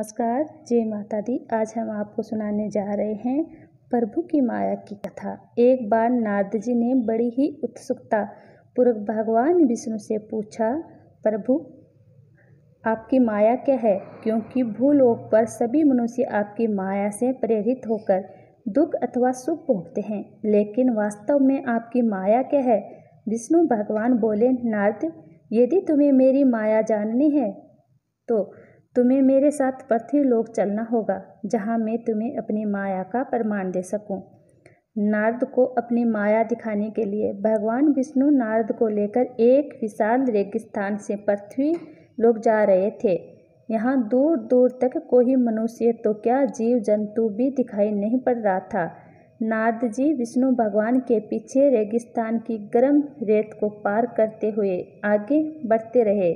नमस्कार, जय माता दी। आज हम आपको सुनाने जा रहे हैं प्रभु की माया की कथा। एक बार नारद जी ने बड़ी ही उत्सुकता पूर्वक भगवान विष्णु से पूछा, प्रभु आपकी माया क्या है? क्योंकि भूलोक पर सभी मनुष्य आपकी माया से प्रेरित होकर दुख अथवा सुख भोगते हैं, लेकिन वास्तव में आपकी माया क्या है? विष्णु भगवान बोले, नारद, यदि तुम्हें मेरी माया जाननी है तो तुम्हें मेरे साथ पृथ्वी लोक चलना होगा, जहाँ मैं तुम्हें अपनी माया का प्रमाण दे सकूं। नारद को अपनी माया दिखाने के लिए भगवान विष्णु नारद को लेकर एक विशाल रेगिस्तान से पृथ्वी लोक जा रहे थे। यहाँ दूर दूर तक कोई मनुष्य तो क्या जीव जंतु भी दिखाई नहीं पड़ रहा था। नारद जी विष्णु भगवान के पीछे रेगिस्तान की गर्म रेत को पार करते हुए आगे बढ़ते रहे।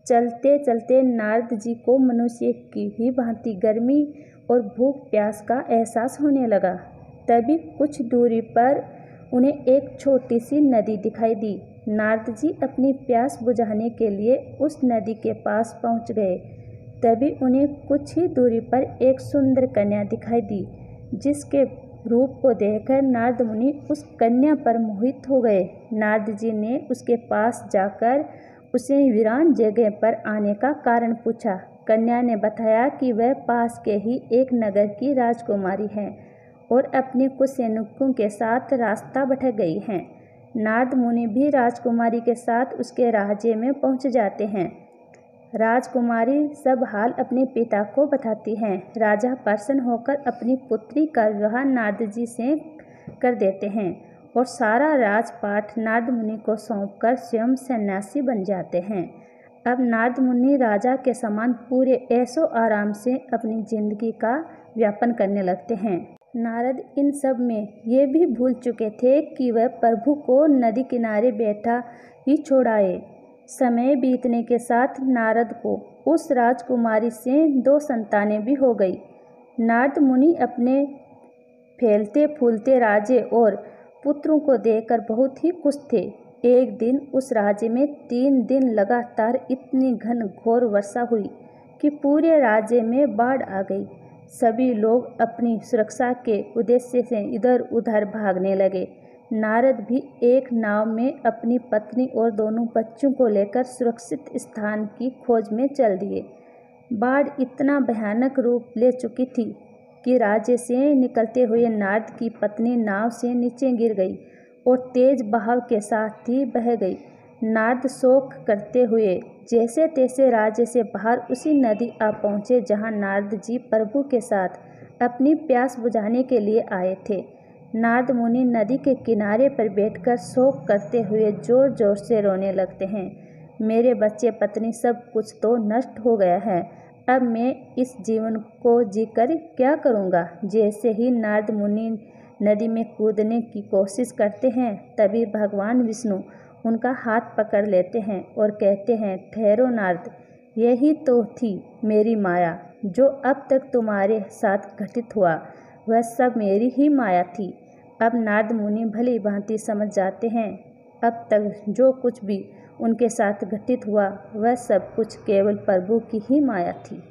चलते चलते नारद जी को मनुष्य की ही भांति गर्मी और भूख प्यास का एहसास होने लगा। तभी कुछ दूरी पर उन्हें एक छोटी सी नदी दिखाई दी। नारद जी अपनी प्यास बुझाने के लिए उस नदी के पास पहुंच गए। तभी उन्हें कुछ ही दूरी पर एक सुंदर कन्या दिखाई दी, जिसके रूप को देखकर नारद मुनि उस कन्या पर मोहित हो गए। नारद जी ने उसके पास जाकर उसे वीरान जगह पर आने का कारण पूछा। कन्या ने बताया कि वह पास के ही एक नगर की राजकुमारी है और अपने कुछ सैनिकों के साथ रास्ता भटक गई है। नारद मुनि भी राजकुमारी के साथ उसके राज्य में पहुंच जाते हैं। राजकुमारी सब हाल अपने पिता को बताती हैं। राजा प्रसन्न होकर अपनी पुत्री का विवाह नारद जी से कर देते हैं और सारा राजपाट नारद मुनि को सौंपकर स्वयं सन्यासी बन जाते हैं। अब नारद मुनि राजा के समान पूरे ऐशो आराम से अपनी जिंदगी का व्यापन करने लगते हैं। नारद इन सब में ये भी भूल चुके थे कि वह प्रभु को नदी किनारे बैठा ही छोड़ आए। समय बीतने के साथ नारद को उस राजकुमारी से 2 संतानें भी हो गई। नारद मुनि अपने फैलते फूलते राज्य और पुत्रों को देखकर बहुत ही खुश थे। एक दिन उस राज्य में 3 दिन लगातार इतनी घन घोर वर्षा हुई कि पूरे राज्य में बाढ़ आ गई। सभी लोग अपनी सुरक्षा के उद्देश्य से इधर उधर भागने लगे। नारद भी एक नाव में अपनी पत्नी और दोनों बच्चों को लेकर सुरक्षित स्थान की खोज में चल दिए। बाढ़ इतना भयानक रूप ले चुकी थी कि राज्य से निकलते हुए नारद की पत्नी नाव से नीचे गिर गई और तेज बहाव के साथ ही बह गई। नारद शोक करते हुए जैसे तैसे राज्य से बाहर उसी नदी आ पहुँचे जहाँ नारद जी प्रभु के साथ अपनी प्यास बुझाने के लिए आए थे। नारद मुनि नदी के किनारे पर बैठकर शोक करते हुए जोर जोर से रोने लगते हैं। मेरे बच्चे पत्नी सब कुछ तो नष्ट हो गया है, अब मैं इस जीवन को जीकर क्या करूँगा। जैसे ही नारद मुनि नदी में कूदने की कोशिश करते हैं, तभी भगवान विष्णु उनका हाथ पकड़ लेते हैं और कहते हैं, ठहरो नारद, यही तो थी मेरी माया। जो अब तक तुम्हारे साथ घटित हुआ वह सब मेरी ही माया थी। अब नारद मुनि भली भांति समझ जाते हैं, अब तक जो कुछ भी उनके साथ घटित हुआ वह सब कुछ केवल प्रभु की ही माया थी।